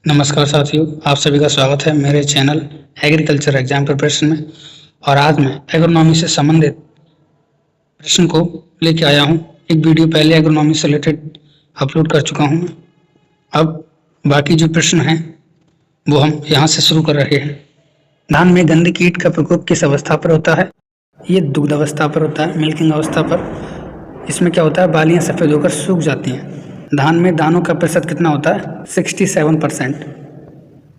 नमस्कार साथियों, आप सभी का स्वागत है मेरे चैनल एग्रीकल्चर एग्जाम प्रिपरेशन में। और आज मैं एग्रोनॉमी से संबंधित प्रश्न को लेके आया हूँ। एक वीडियो पहले एग्रोनॉमी से रिलेटेड अपलोड कर चुका हूँ। अब बाकी जो प्रश्न हैं वो हम यहाँ से शुरू कर रहे हैं। धान में गंध कीट का प्रकोप किस अवस्था पर होता है? ये दुग्ध अवस्था पर होता है, मिल्किंग अवस्था पर। इसमें क्या होता है, बालियाँ सफ़ेद होकर सूख जाती हैं। धान में दानों का प्रतिशत कितना होता है? 67%।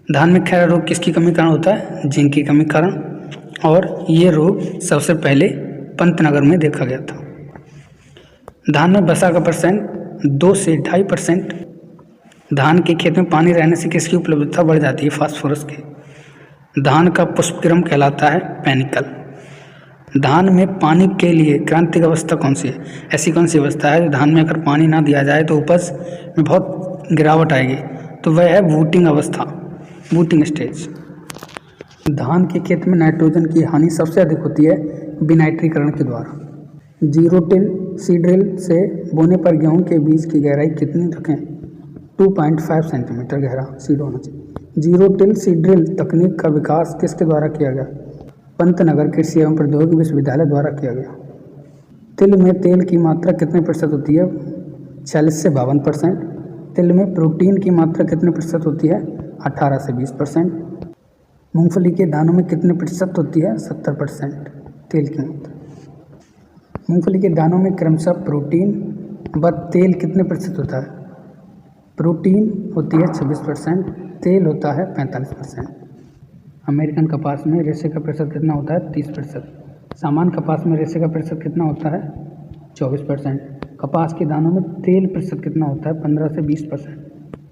धान में खैरा रोग किसकी कमी कारण होता है? जिंक की कमी कारण। और ये रोग सबसे पहले पंतनगर में देखा गया था। धान में वसा का परसेंट 2 से 2.5%। धान के खेत में पानी रहने से किसकी उपलब्धता बढ़ जाती है? फास्फोरस की। धान का पुष्पक्रम कहलाता है पेनिकल। धान में पानी के लिए क्रांतिक अवस्था कौन सी है? ऐसी कौन सी अवस्था है धान में अगर पानी ना दिया जाए तो उपज में बहुत गिरावट आएगी? तो वह है वूटिंग अवस्था, वूटिंग स्टेज। धान के खेत में नाइट्रोजन की हानि सबसे अधिक होती है विनाइट्रीकरण के द्वारा। 0 टिल सीड्रिल से बोने पर गेहूं के बीज की गहराई कितनी रखें? 2.5 सेंटीमीटर गहरा सीड होना चाहिए। 0 टिल सीड्रिल तकनीक का विकास किसके द्वारा किया गया? पंतनगर कृषि एवं प्रौद्योगिकी विश्वविद्यालय द्वारा किया गया। तिल में तेल की मात्रा कितने प्रतिशत होती है? 40 से 52%। तिल में प्रोटीन की मात्रा कितने प्रतिशत होती है? 18 से 20%। मूंगफली के दानों में कितने प्रतिशत होती है? 70% तेल की मात्रा। मूंगफली के दानों में क्रमशः प्रोटीन व तेल कितने प्रतिशत होता है? प्रोटीन होती है 26%, तेल होता है 45%। अमेरिकन कपास में रेशे का प्रतिशत कितना होता है? 30%। सामान्य कपास में रेशे का प्रतिशत कितना होता है? 24%। कपास के दानों में तेल प्रतिशत कितना होता है? 15 से 20%।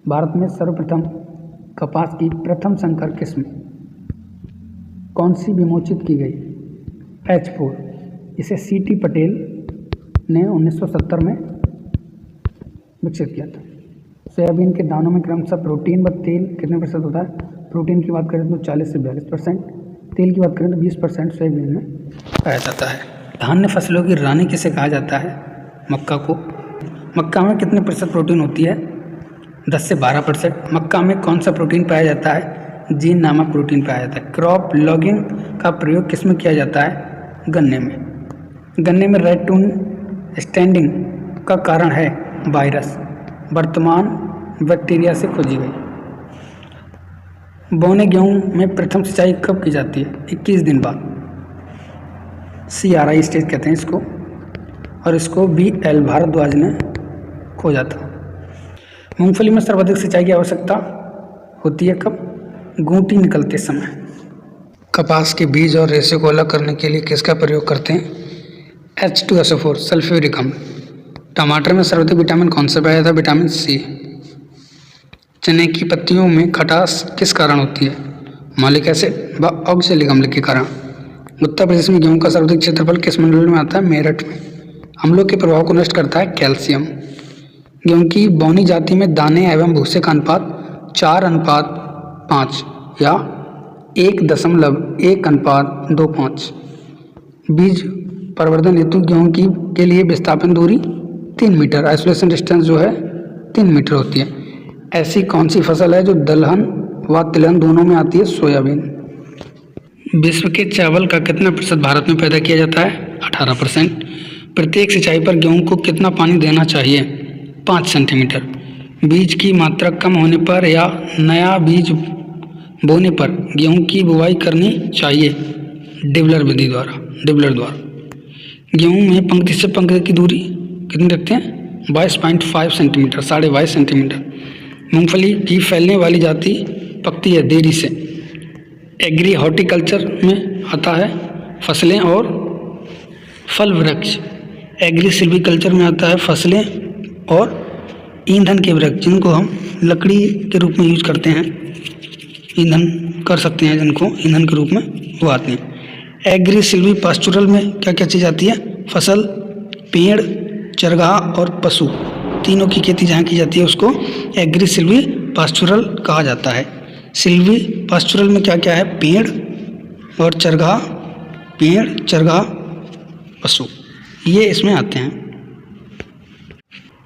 भारत में सर्वप्रथम कपास की प्रथम संकर किस्म कौन सी विमोचित की गई? H4। इसे C.T. पटेल ने 1970 में विकसित किया था। सोयाबीन के दानों में क्रमशः प्रोटीन व तेल कितने प्रतिशत होता है? प्रोटीन की बात करें तो 40 से 42%, तेल की बात करें तो 20% सोयाबीन में पाया जाता है। धान्य फसलों की रानी किसे कहा जाता है? मक्का को। मक्का में कितने प्रतिशत प्रोटीन होती है? 10 से 12%। मक्का में कौन सा प्रोटीन पाया जाता है? जीन नामक प्रोटीन पाया जाता है। क्रॉप लॉगिंग का प्रयोग किस में किया जाता है? गन्ने में। गन्ने में रेड टून स्टैंडिंग का कारण है वायरस, वर्तमान बैक्टीरिया से खोजी गई। बोने गेहूं में प्रथम सिंचाई कब की जाती है? 21 दिन बाद। CRI स्टेज कहते हैं इसको, और इसको BL भारद्वाज ने खोजा था। मूंगफली में सर्वाधिक सिंचाई की आवश्यकता होती है कब? गूंटी निकलते समय। कपास के बीज और रेशे को अलग करने के लिए किसका प्रयोग करते हैं? H2SO4 सल्फ्यूरिक अम्ल। टमाटर में सर्वाधिक विटामिन कौन सा पाया जाता है? Vitamin C। चने की पत्तियों में खटास किस कारण होती है? मॉलिक एसिड व ऑक्सैलिक अम्ल के कारण। उत्तर प्रदेश में गेहूं का सर्वाधिक क्षेत्रफल किस मंडल में आता है? मेरठ में। अम्लों के प्रभाव को नष्ट करता है कैल्शियम। गेहूं की बौनी जाति में दाने एवं भूसे का अनुपात 4:5 या 1.1:25। बीज प्रवर्धन हेतु गेहूं के लिए विस्थापन दूरी 3 मीटर, आइसोलेशन डिस्टेंस जो है 3 मीटर होती है। ऐसी कौन सी फसल है जो दलहन व तिलहन दोनों में आती है? सोयाबीन। विश्व के चावल का कितना प्रतिशत भारत में पैदा किया जाता है? 18%। प्रत्येक सिंचाई पर गेहूं को कितना पानी देना चाहिए? 5 सेंटीमीटर। बीज की मात्रा कम होने पर या नया बीज बोने पर गेहूं की बुवाई करनी चाहिए? डिबलर विधि द्वारा, डिबलर द्वारा। गेहूं में पंक्ति से पंक्ति की दूरी कितनी रखते हैं? 22.5 सेंटीमीटर, 22.5 सेंटीमीटर। मूंगफली की फैलने वाली जाति पकती है देरी से। एग्री हॉर्टिकल्चर में आता है फसलें और फल वृक्ष। एग्री सिल्वीकल्चर में आता है फसलें और ईंधन के वृक्ष, जिनको हम लकड़ी के रूप में यूज करते हैं, ईंधन कर सकते हैं, जिनको ईंधन के रूप में वो आते हैं। एग्री सिल्वी पास्चुरल में क्या क्या चीज़ आती है? फसल, पेड़, चरगाह और पशु, तीनों की खेती जहाँ की जाती है उसको एग्री सिल्वी पास्चुरल कहा जाता है। सिल्वी पास्चुरल में क्या क्या है? पेड़ और चरगाह, पेड़, चरगाह, पशु, ये इसमें आते हैं।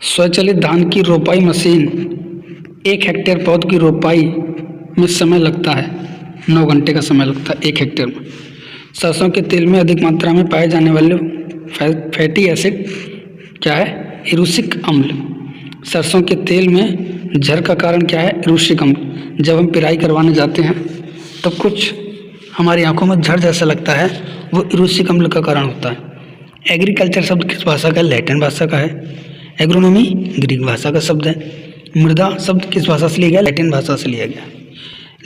स्वचालित धान की रोपाई मशीन 1 हेक्टेयर पौध की रोपाई में समय लगता है 9 घंटे का समय लगता है 1 हेक्टेयर में। सरसों के तेल में अधिक मात्रा में पाए जाने वाले फैटी एसिड क्या है? इरूसिक अम्ल। सरसों के तेल में झर का कारण क्या है? इरूसिक अम्ल। जब हम पिराई करवाने जाते हैं तब कुछ हमारी आंखों में झर जैसा लगता है, वो इरूसिक अम्ल का कारण होता है। एग्रीकल्चर शब्द किस भाषा का है? लैटिन भाषा का है। एग्रोनॉमी ग्रीक भाषा का शब्द है। मृदा शब्द किस भाषा से लिया गया? लैटिन भाषा से लिया गया।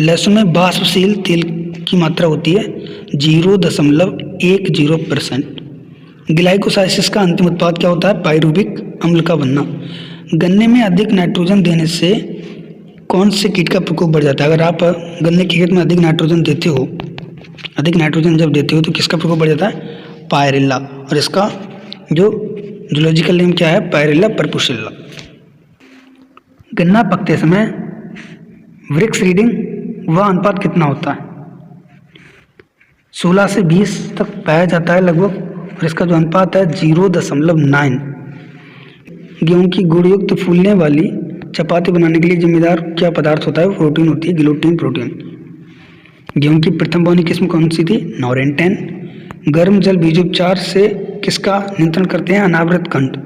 लहसुन में वाष्पशील तेल की मात्रा होती है 0.10%। ग्लाइकोसाइसिस का अंतिम उत्पाद क्या होता है? पाइरुविक अम्ल का बनना। गन्ने में अधिक नाइट्रोजन देने से कौन से कीट का प्रकोप बढ़ जाता है? अगर आप गन्ने के खेत में अधिक नाइट्रोजन देते हो, अधिक नाइट्रोजन जब देते हो तो किसका प्रकोप बढ़ जाता है? पायरिल्ला। और इसका जो जूलॉजिकल नेम क्या है? पायरिल्ला परपुशिल्ला। गन्ना पकते समय वृक्ष रीडिंग वह अनुपात कितना होता है? 16 से 20 तक पाया जाता है लगभग, और इसका जो अनुपात है 0.9। गेहूं की गुड़युक्त फूलने वाली चपाती बनाने के लिए जिम्मेदार क्या पदार्थ होता है? प्रोटीन होती है, ग्लूटीन प्रोटीन। गेहूं की प्रथम बोनी किस्म कौन सी थी? नॉरेंटेन। गर्म जल बीजोपचार से किसका नियंत्रण करते हैं? अनावृत खंड।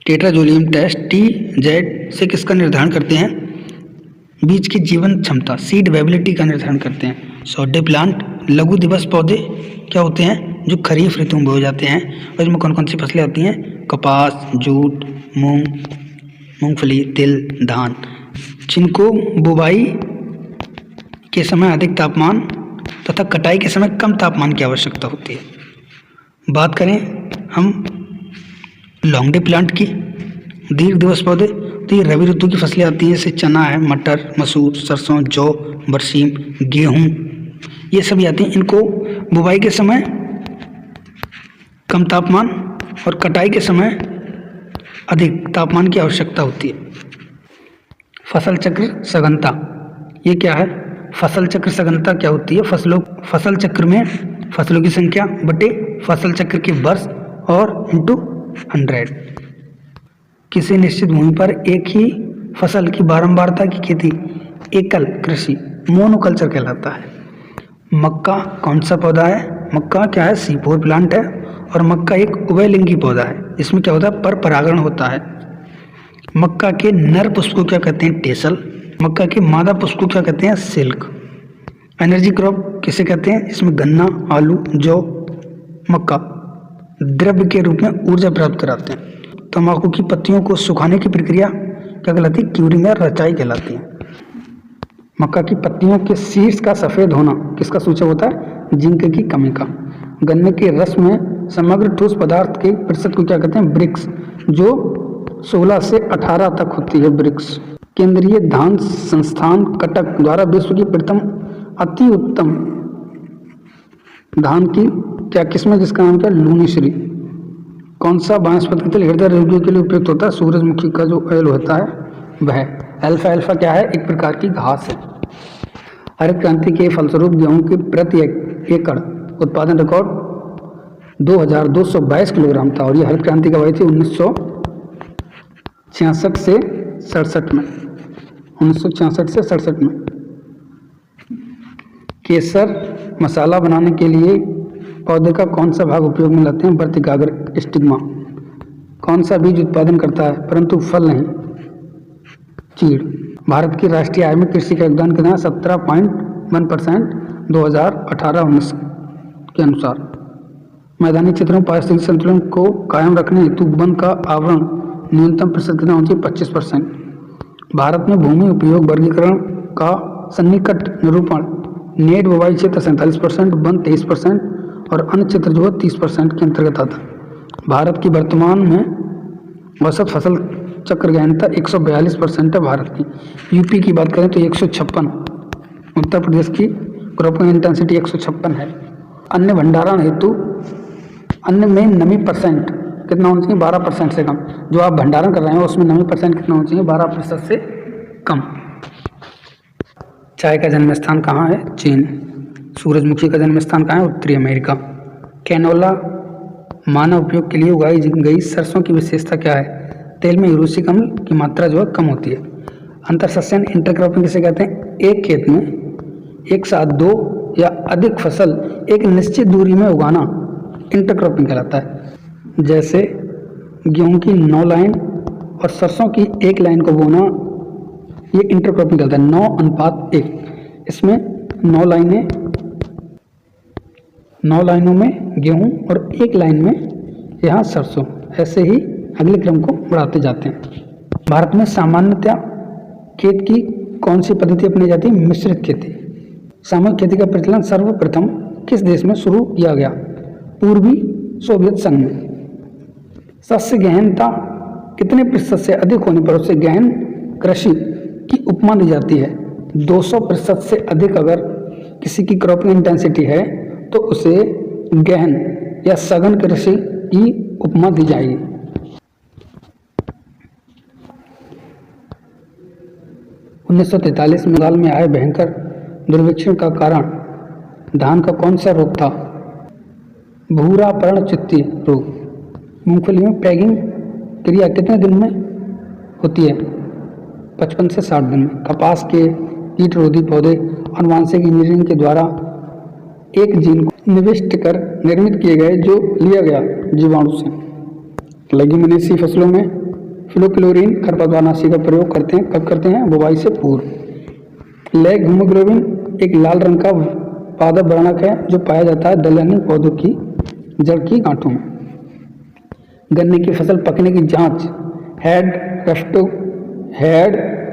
टेट्राजोलियम टेस्ट TZ से किसका निर्धारण करते हैं? बीज की जीवन क्षमता, सीड वेबिलिटी का निर्धारण करते हैं। सौडे प्लांट लघु दिवस पौधे क्या होते हैं? जो खरीफ ऋतु में बोए जाते हैं। और इसमें कौन कौन सी फसलें आती हैं? कपास, जूट, मूंग, मूंगफली, तिल, धान, जिनको बुवाई के समय अधिक तापमान तथा कटाई के समय कम तापमान की आवश्यकता होती है। बात करें हम लॉन्ग डे प्लांट की, दीर्घ दिवस पौधे, तो ये रबी ऋतु की फसलें आती हैं, जैसे चना है, मटर, मसूर, सरसों, जौ, बरसीम, गेहूँ, ये सभी आती हैं। इनको बुवाई के समय कम तापमान और कटाई के समय अधिक तापमान की आवश्यकता होती है। फसल चक्र सघनता, ये क्या है? फसल चक्र सघनता क्या होती है? फसल चक्र में फसलों की संख्या बटे फसल चक्र के वर्ष और इंटू 100। किसी निश्चित भूमि पर एक ही फसल की बारंबारता की खेती एकल कृषि मोनोकल्चर कहलाता है। मक्का कौन सा पौधा है? मक्का क्या है? C4 प्लांट है। और मक्का एक उभयलिंगी पौधा है। इसमें क्या होता है? पर परागण होता है। मक्का के नर पुष्प को क्या कहते हैं? टेसल। मक्का के मादा पुष्प को क्या कहते हैं? सिल्क। एनर्जी क्रॉप किसे कहते हैं? इसमें गन्ना, आलू, जौ, मक्का द्रव्य के रूप में ऊर्जा प्राप्त कराते हैं। तंबाकू की पत्तियों को सुखाने की प्रक्रिया क्या कहलाती है? क्यूरिंग या रचाई कहलाती है। मक्का की पत्तियों के शीर्ष का सफेद होना किसका सूचक होता है? जिंक की कमी का। गन्ने के रस में समग्र ठोस पदार्थ के प्रतिशत को क्या कहते हैं? ब्रिक्स, जो 16 से 18 तक होती है ब्रिक्स। केंद्रीय धान संस्थान कटक द्वारा विश्व की प्रथम अति उत्तम धान की क्या किस्म है, जिसका नाम क्या है? लूनीश्री। कौन सा वानस्पतिक तेल हृदय रोगियों के लिए उपयुक्त होता है? सूरजमुखी का जो ऑयल होता है वह। अल्फा क्या है? एक प्रकार की घास है। हरित क्रांति के फलस्वरूप गेहूं के प्रति एकड़ उत्पादन रिकॉर्ड 2222 किलोग्राम था। और ये हरित क्रांति कब आई थी? 1966 से 67 में। 1966 से 67 में। केसर मसाला बनाने के लिए पौधे का कौन सा भाग उपयोग में लाते हैं? वर्तिकाग्र स्टिग्मा। कौन सा बीज उत्पादन करता है परंतु फल नहीं? चीड़। भारत की राष्ट्रीय आय में कृषि का योगदान कितना है? 17.1% 2018-19 के अनुसार। मैदानी क्षेत्रों में पारिस्थितिक संतुलन को कायम रखने हेतु वन का आवरण न्यूनतम प्रतिशत कितना होना चाहिए? 25%। भारत में भूमि उपयोग वर्गीकरण का सन्निकट निरूपण नेट बुवाई क्षेत्र 47%, वन 23% और अन्य क्षेत्र जो है 30% के अंतर्गत आता है। भारत की वर्तमान में औसत फसल चक्र गहनता 142% है भारत की। यूपी की बात करें तो 156, उत्तर प्रदेश की क्रॉपिंग इंटेंसिटी 156 है। अन्न भंडारण हेतु अन्न में नमी परसेंट कितना होना चाहिए? 12% से कम। जो आप भंडारण कर रहे हैं उसमें नमी परसेंट कितना होना चाहिए? 12% से कम। चाय का जन्म स्थान कहाँ है? चीन। सूरजमुखी का जन्म स्थान कहाँ है? उत्तरी अमेरिका। कैनोला मानव उपयोग के लिए उगाई गई सरसों की विशेषता क्या है? तेल में यूरोसिक अम्ल की मात्रा जो है कम होती है। अंतरसस्यन इंटरक्रॉपिंग किसे कहते हैं? एक खेत में एक साथ दो या अधिक फसल एक निश्चित दूरी में उगाना इंटरक्रॉपिंग कहलाता है। जैसे गेहूं की 9 लाइन और सरसों की 1 लाइन को बोना, ये इंटरक्रॉपिंग कहलाता है। 9:1, इसमें 9 लाइनों में गेहूं और 1 लाइन में यहाँ सरसों, ऐसे ही अगले क्रम को बढ़ाते जाते हैं। भारत में सामान्यतया खेत की कौन सी पद्धति अपनाई जाती है? मिश्रित खेती। सामूहिक खेती का प्रचलन सर्वप्रथम किस देश में शुरू किया गया? पूर्वी सोवियत संघ में। शस्य गहनता कितने प्रतिशत से अधिक होने पर उसे गहन कृषि की उपमा दी जाती है? 200% से अधिक अगर किसी की क्रॉपिंग इंटेंसिटी है तो उसे गहन या सघन कृषि की उपमा दी जाएगी। 1943 में बंगाल में आए भयंकर दुर्भिक्ष का कारण धान का कौन सा रोग था? भूरा पर्णच्युति रोग। मूंगफली में पैगिंग क्रिया कितने दिन में होती है? 55 से 60 दिन में। कपास के कीटरोधी पौधे आनुवांशिक इंजीनियरिंग के द्वारा एक जीन को निविष्ट कर निर्मित किए गए जो लिया गया जीवाणु से। लेग्यूमिनेसी फसलों में फ्लोक्लोरीन खरपतवारनाशी का प्रयोग करते हैं। कब करते हैं? बुवाई से पूर्व। लेग हीमोग्लोबिन एक लाल रंग का पादप वर्णक है जो पाया जाता है दलहनी पौधों की जड़ की गांठों में। गन्ने की फसल पकने की जांच हेड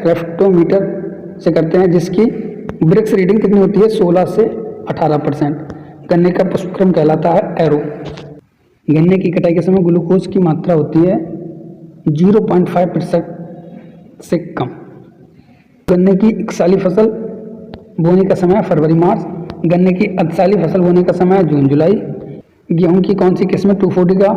रेफ्टोमीटर से करते हैं जिसकी ब्रिक्स रीडिंग कितनी होती है? 16 से 18%। गन्ने का पुष्पक्रम कहलाता है एरो। गन्ने की कटाई के समय ग्लूकोज की मात्रा होती है 0.5% से कम। गन्ने की एकसाली फसल बोने का समय फरवरी मार्च। गन्ने की अर्धसाली फसल बोने का समय जून जुलाई। गेहूं की कौन सी किस्में 240 का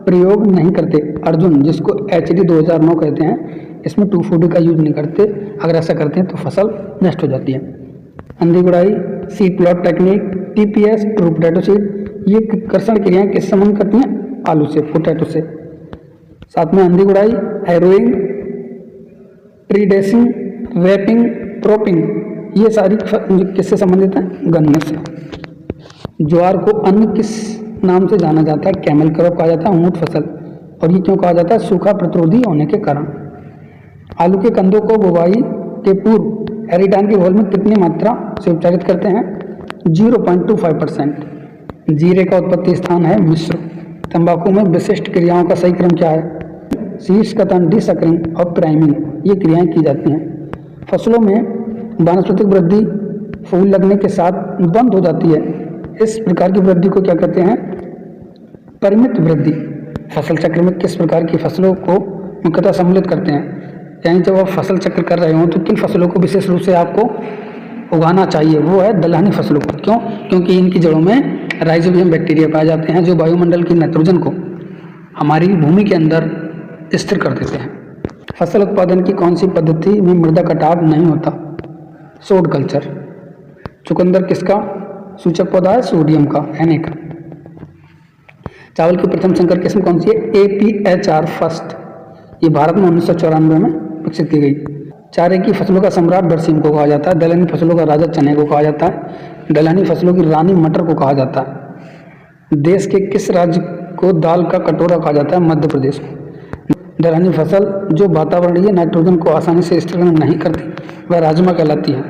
प्रयोग नहीं करते? अर्जुन, जिसको HD 2009 कहते हैं, इसमें 240 का यूज नहीं करते। अगर ऐसा करते हैं तो फसल नष्ट हो जाती है। अंधी गुड़ाई, seed plot technique, TPS, true potato seed, ये कर्षण क्रियाएं किस संबंध करती हैं? आलू से, पोटैटो से। साथ में अंधी गुड़ाई, harrowing, tree dressing, wrapping, cropping, ये सारी किससे संबंधित हैं? गन्ने से। ज्वार को अन्न किस नाम से जाना जाता है? कैमल क्रॉप कहा जाता है, ऊंट फसल। और ये क्यों कहा जाता है? सूखा प्रतिरोधी होने के कारण। आलू के कंदों को बुवाई के पूर्व एरिडान के घोल में कितनी मात्रा से उपचारित करते हैं? 0.25%। जीरे का उत्पत्ति स्थान है मिस्र। तंबाकू में विशिष्ट क्रियाओं का सही क्रम क्या है? शीर्षकतन, डिसकरिंग और प्राइमिंग, ये क्रियाएं की जाती हैं। फसलों में वानस्पतिक वृद्धि फूल लगने के साथ बंद हो जाती है, इस प्रकार की वृद्धि को क्या कहते हैं? परिमित वृद्धि। फसल चक्र में किस प्रकार की फसलों को मुख्यतः सम्मिलित करते हैं? यानी जब आप फसल चक्र कर रहे हो तो किन फसलों को विशेष रूप से आपको उगाना चाहिए? वो है दलहनी फसलों को। क्यों? क्योंकि इनकी जड़ों में राइजोबियम बैक्टीरिया पाए जाते हैं जो वायुमंडल की नाइट्रोजन को हमारी भूमि के अंदर स्थिर कर देते हैं। फसल उत्पादन की कौन सी पद्धति में मृदा कटाव नहीं होता? सोड कल्चर। चुकंदर किसका सूचक पौधा है? सोडियम का, Na का। चावल की प्रथम संकर किस्म कौन सी है? APHR first. ये भारत में 1994 में विकसित की गई। चारे की फसलों का सम्राट बरसीम को कहा जाता है। दलहनी फसलों का राजा चने को कहा जाता है। दलहनी फसलों की रानी मटर को कहा जाता है। देश के किस राज्य को दाल का कटोरा कहा जाता है? मध्य प्रदेश को। दलहनी फसल जो वातावरणीय नाइट्रोजन को आसानी से स्थिर नहीं करती वह राजमा कहलाती है।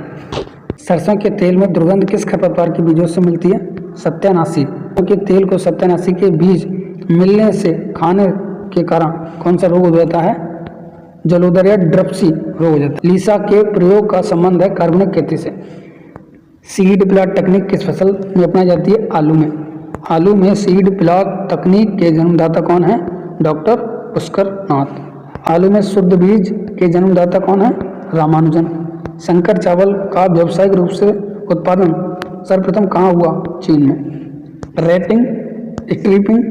सरसों के तेल में दुर्गंध किस खरपतवार के बीजों से मिलती है? सत्यानाशी। के तेल को सत्यानाशी के बीज मिलने से खाने के कारण कौन सा रोग हो जाता है? जलोदर या ड्रप्सी रोग हो जाता है। लीसा के प्रयोग का संबंध है कार्बनिक खेती से। सीड प्लॉट तकनीक किस फसल में अपनाई जाती है? आलू में। आलू में सीड प्लॉट तकनीक के जन्मदाता कौन है? डॉक्टर पुष्कर नाथ। आलू में शुद्ध बीज के जन्मदाता कौन है? रामानुजन। संकर चावल का व्यावसायिक रूप से उत्पादन सर्वप्रथम कहाँ हुआ? चीन में। रैपिंग, स्ट्रिपिंग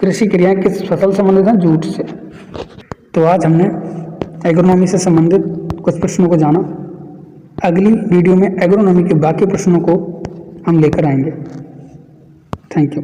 कृषि क्रियाएं किस फसल संबंधित हैं? जूट से। तो आज हमने एग्रोनॉमी से संबंधित कुछ प्रश्नों को जाना। अगली वीडियो में एग्रोनॉमी के बाकी प्रश्नों को हम लेकर आएंगे। Thank you.